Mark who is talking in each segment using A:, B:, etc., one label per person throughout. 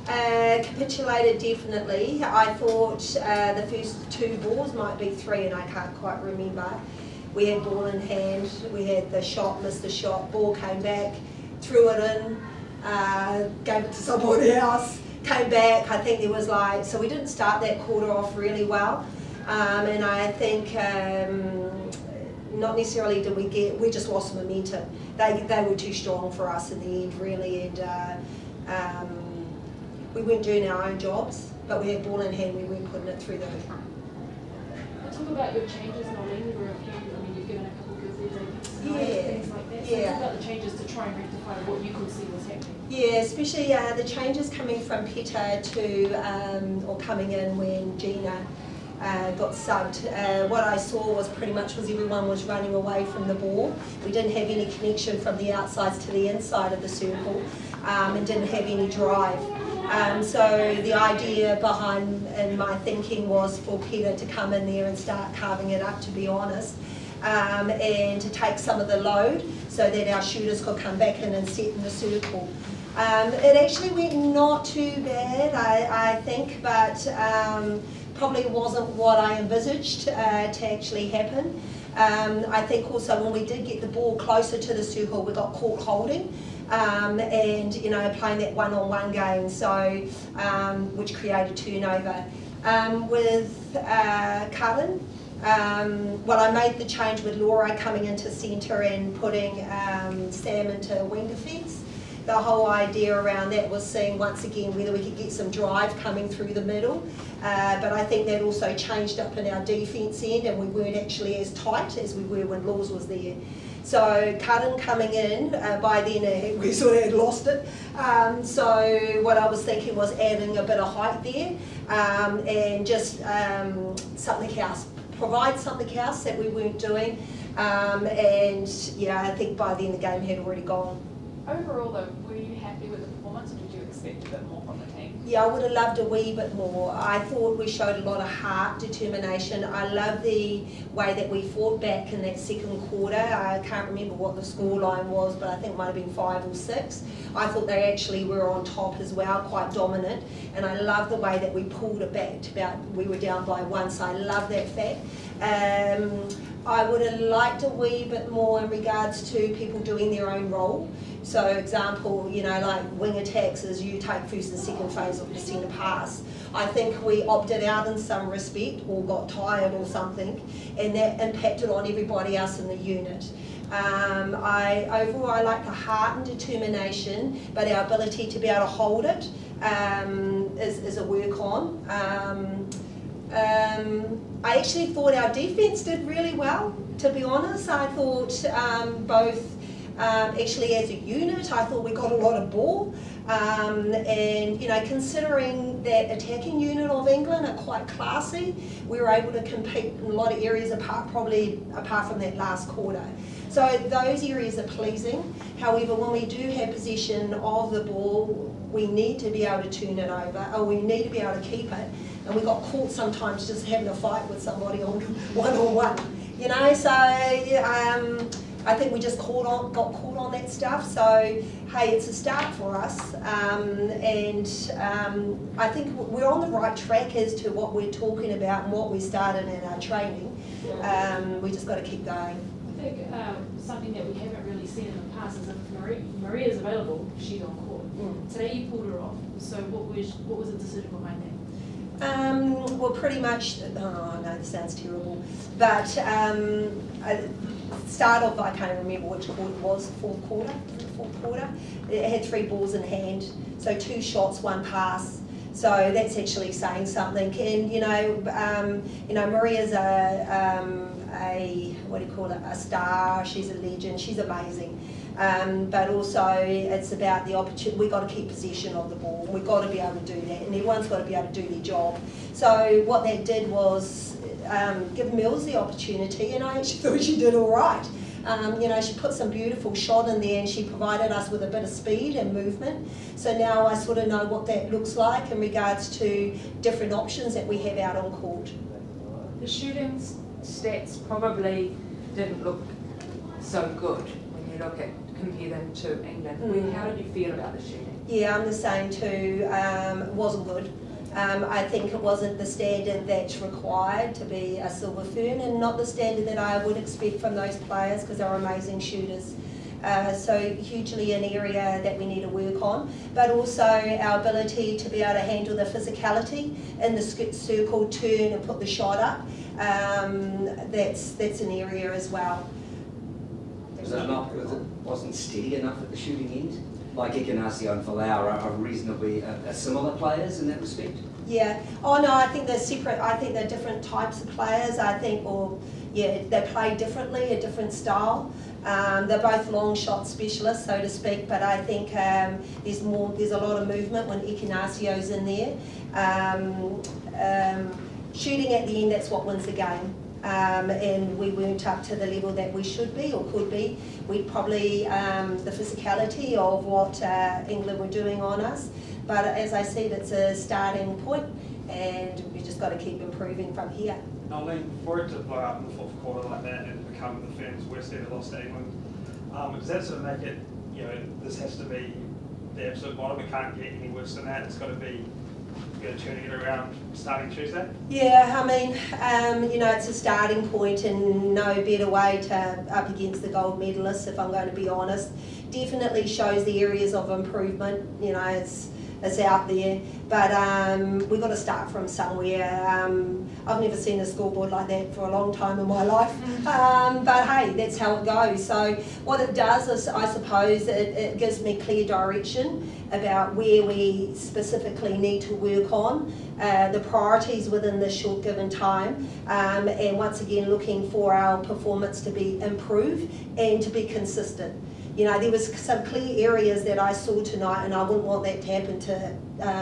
A: Capitulated definitely. I thought the first two balls might be three, and I can't quite remember. We had ball in hand, we had the shot, missed the shot, ball came back, threw it in, gave it to somebody else, came back. I think there was like, so we didn't start that quarter off really well, and I think not necessarily did we just lost momentum. They were too strong for us in the end really, and we weren't doing our own jobs, but we had ball in hand, we weren't putting it through the hoop.
B: Talk about your changes, Noeline. There were a few, I mean, you've given a couple of good things like that. So talk about the changes to try and rectify what you could see was happening.
A: Yeah, especially the changes coming from Peter to, or coming in when Gina got subbed. What I saw was pretty much everyone was running away from the ball. We didn't have any connection from the outsides to the inside of the circle, and didn't have any drive. So the idea behind and my thinking was for Peter to come in there and start carving it up, to be honest, and to take some of the load so that our shooters could come back in and set in the circle. It actually went not too bad, I think, but probably wasn't what I envisaged to actually happen. I think also when we did get the ball closer to the circle, we got caught holding. And you know, playing that one-on-one game, so which created turnover. With Cullen, well, I made the change with Laura coming into centre and putting Sam into wing defence. The whole idea around that was seeing once again whether we could get some drive coming through the middle, but I think that also changed up in our defence end, and we weren't actually as tight as we were when Laws was there. So Cullen coming in, by then we sort of had lost it. So what I was thinking was adding a bit of height there, and just something else, provide something else that we weren't doing. And yeah, I think by then the game had already gone.
B: Overall though, were you happy with the performance, or did you expect a bit more from the team?
A: Yeah, I would have loved a wee bit more. I thought we showed a lot of heart, determination. I love the way that we fought back in that second quarter. I can't remember what the scoreline was, but I think it might have been 5 or 6. I thought they actually were on top as well, quite dominant. And I love the way that we pulled it back to about, we were down by 1, so I love that fact. I would have liked a wee bit more in regards to people doing their own role. So example, you know, like wing attacks is you take first and second phase of the centre pass. I think we opted out in some respect or got tired or something, and that impacted on everybody else in the unit. Overall I like the heart and determination, but our ability to be able to hold it is a work on. I actually thought our defence did really well, to be honest. I thought both actually as a unit, I thought we got a lot of ball, and you know, considering that attacking unit of England are quite classy, we were able to compete in a lot of areas apart from that last quarter. So those areas are pleasing. However, when we do have possession of the ball, we need to be able to turn it over, or we need to be able to keep it. And we got caught sometimes just having a fight with somebody on one-on-one, you know. So I think we just got caught on that stuff. So hey, it's a start for us, and I think we're on the right track as to what we're talking about and what we started in our training. We just got to keep going.
B: I think something that we haven't really seen in the past is if Maria's available, she's on court. Today you pulled her off. So what was the decision behind that?
A: Well, pretty much, oh no, this sounds terrible, but start off, I can't remember which quarter it was, fourth quarter. It had 3 balls in hand, so 2 shots, 1 pass. So that's actually saying something. And you know, Maria's a star. She's a legend. She's amazing. But also it's about the opportunity. We've got to keep possession of the ball. We've got to be able to do that, and everyone's got to be able to do their job. So what that did was give Mills the opportunity, and I actually thought she did all right. You know, she put some beautiful shot in there, and she provided us with a bit of speed and movement. So now I sort of know what that looks like in regards to different options that we have out on court.
C: The shooting stats probably didn't look so good when you look at compare them to England. How did you feel about the shooting?
A: Yeah, I'm the same too. wasn't good. I think it wasn't the standard that's required to be a Silver Fern, and not the standard that I would expect from those players, because they're amazing shooters. So hugely an area that we need to work on, but also our ability to be able to handle the physicality in the circle, turn and put the shot up. That's an area as well.
D: Wasn't steady enough at the shooting end? Like Ignacio and Laura are reasonably similar players in that respect?
A: Yeah. Oh no, I think they're separate. I think they're different types of players. I think, they play differently, a different style. They're both long shot specialists, so to speak, but I think there's a lot of movement when Ignacio's in there. Shooting at the end, that's what wins the game. And we weren't up to the level that we should be or could be. We probably, the physicality of what England were doing on us. But as I said, it's a starting point, and we just got to keep improving from here.
E: Noeline, for it to blow up in the fourth quarter like that and become the Ferns' worst ever loss to England, does that sort of make it, this has to be the absolute bottom? It can't get any worse than that. It's got to be, turning it around starting Tuesday?
A: Yeah, I mean, it's a starting point, and no better way to up against the gold medalists, if I'm going to be honest. Definitely shows the areas of improvement. It's out there, but we've got to start from somewhere. I've never seen a scoreboard like that for a long time in my life, but hey, that's how it goes. So what it does is, I suppose, it gives me clear direction about where we specifically need to work on, the priorities within this short given time, and once again looking for our performance to be improved and to be consistent. There was some clear areas that I saw tonight, and I wouldn't want that to happen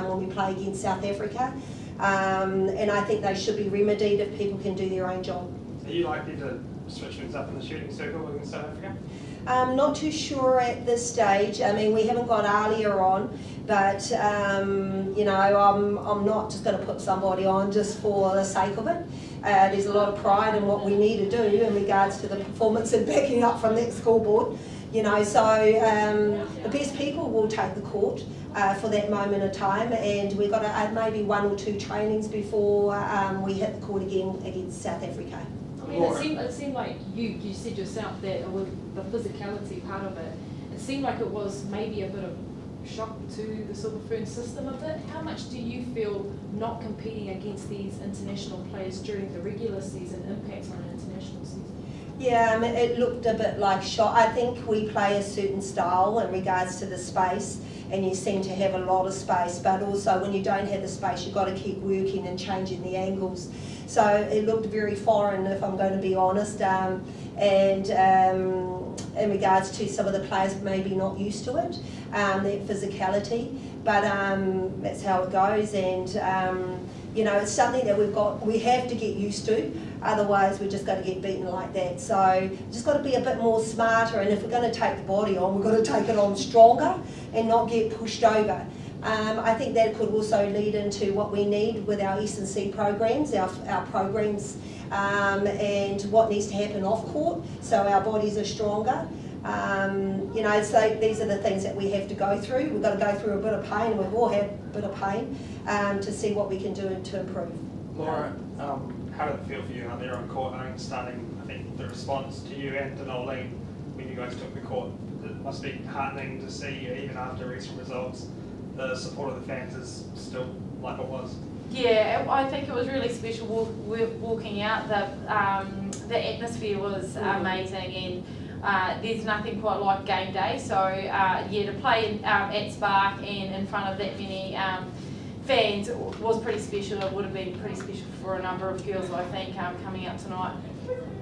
A: when we play against South Africa. And I think they should be remedied if people can do their own job.
E: Are you likely to switch things up in the shooting circle against South Africa?
A: Not too sure at this stage. I mean, we haven't got Alia on, but I'm not just going to put somebody on just for the sake of it. There's a lot of pride in what we need to do in regards to the performance and backing up from that scoreboard. So the best people will take the court for that moment of time, and we've got to add maybe 1 or 2 trainings before we hit the court again against South Africa.
B: I mean, it seemed like you said yourself that with the physicality part of it, it seemed like it was maybe a bit of shock to the Silver Ferns system a bit. How much do you feel not competing against these international players during the regular season impacts on an international season?
A: Yeah, it looked a bit like shot. I think we play a certain style in regards to the space, and you seem to have a lot of space, but also when you don't have the space, you've got to keep working and changing the angles. So it looked very foreign, if I'm going to be honest, and in regards to some of the players maybe not used to it, that physicality, but that's how it goes, and it's something that we have to get used to, otherwise we're just going to get beaten like that. So just got to be a bit more smarter, and if we're going to take the body on, we've got to take it on stronger and not get pushed over. I think that could also lead into what we need with our S&C programs, our programs, and what needs to happen off court, so our bodies are stronger. So these are the things that we have to go through. We've got to go through a bit of pain, and we've all had a bit of pain, to see what we can do to improve.
E: Laura, how did it feel for you out there on court, starting, I think, the response to you and to Noeline when you guys took the court? It must be heartening to see, even after recent results, the support of the fans is still like it was.
F: Yeah, I think it was really special walking out. The atmosphere was amazing, and there's nothing quite like game day. So to play at Spark and in front of that many fans was pretty special. It would have been pretty special for a number of girls, I think, coming out tonight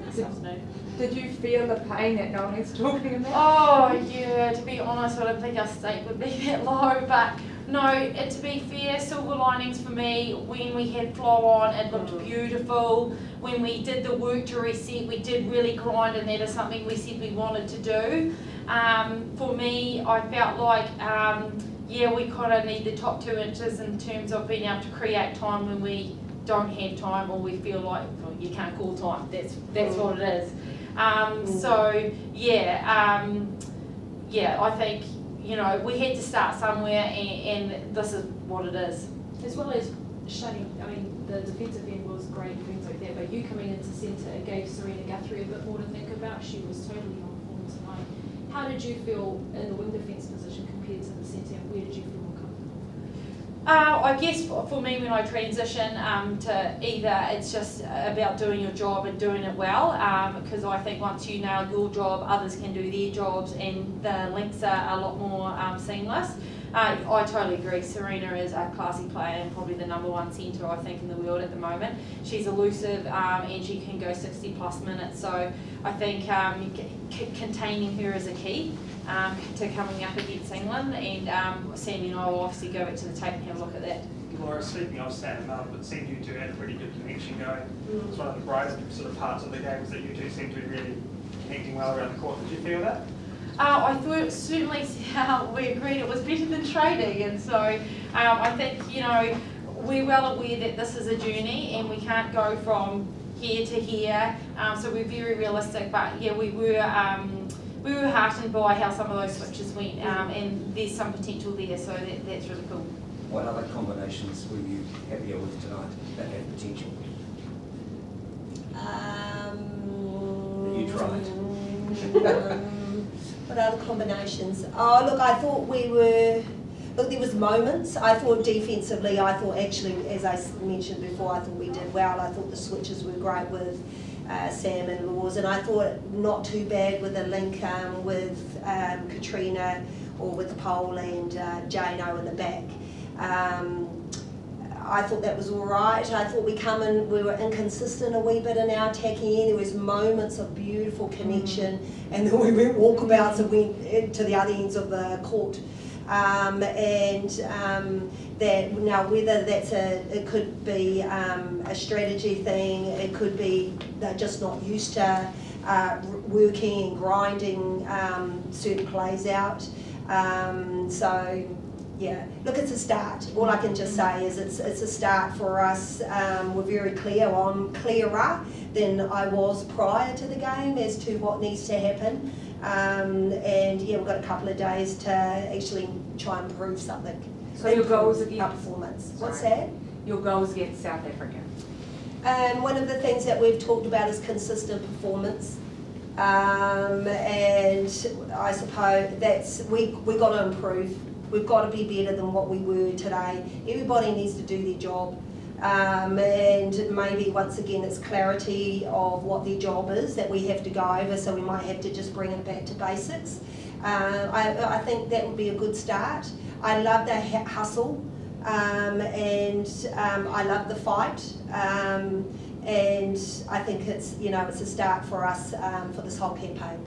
F: this afternoon.
C: Did you feel the pain that Noeline's talking about?
F: Oh yeah, to be honest, I don't think our stake would be that low, but no, to be fair, silver linings for me, when we had flow on, it looked beautiful. When we did the work to reset, we did really grind, and that is something we said we wanted to do. For me, I felt like, we kind of need the top 2 inches in terms of being able to create time when we don't have time, or we feel like, well, you can't call time, that's what it is. I think, you know, we had to start somewhere, and this is what it is.
B: As well as shutting, I mean, the defensive end was great and things like that, but you coming into centre gave Serena Guthrie a bit more to think about. She was totally on form tonight. How did you feel in the wing defence position compared to the centre, and where did you feel more comfortable?
F: I guess for me, when I transition to either, it's just about doing your job and doing it well, because I think once you nail your job, others can do their jobs, and the links are a lot more seamless. I totally agree. Serena is a classy player and probably the #1 centre, I think, in the world at the moment. She's elusive and she can go 60 plus minutes, so I think containing her is a key to coming up against England, and Sammy and I will obviously go back to the tape and have a look at that.
E: Laura, speaking of Sam, it seemed you two had a pretty good connection going. It's one of the brighter sort of parts of the games that you two seem to be really connecting well around the court. Did you feel that?
F: I thought certainly we agreed it was better than trading, and so I think, you know, we're well aware that this is a journey and we can't go from here to here, so we're very realistic, but yeah, we were heartened by how some of those switches went, and there's some potential there, so that's really cool.
D: What other combinations were you happier with tonight that had potential? That you tried?
A: What other combinations? Oh, look, I thought there was moments. I thought defensively, I thought actually, as I mentioned before, I thought we did well. I thought the switches were great with Sam and Laws, and I thought not too bad with the link with Katrina or with Pole and Jano in the back. I thought that was all right. I thought we were inconsistent a wee bit in our attacking end. There was moments of beautiful connection, and then we went walkabouts and went to the other ends of the court. That now whether it could be a strategy thing, it could be they're just not used to working and grinding certain plays out. So. Yeah, look, it's a start. All I can just say is it's a start for us. We're very clear. I'm clearer than I was prior to the game as to what needs to happen. And yeah, we've got a couple of days to actually try and prove something.
C: So your goals against
A: our performance. What's that?
C: Your goals against South Africa.
A: One of the things that we've talked about is consistent performance. And I suppose that's we got to improve. We've got to be better than what we were today. Everybody needs to do their job. And maybe once again it's clarity of what their job is that we have to go over, so we might have to just bring it back to basics. I think that would be a good start. I love the hustle and I love the fight. And I think it's a start for us for this whole campaign.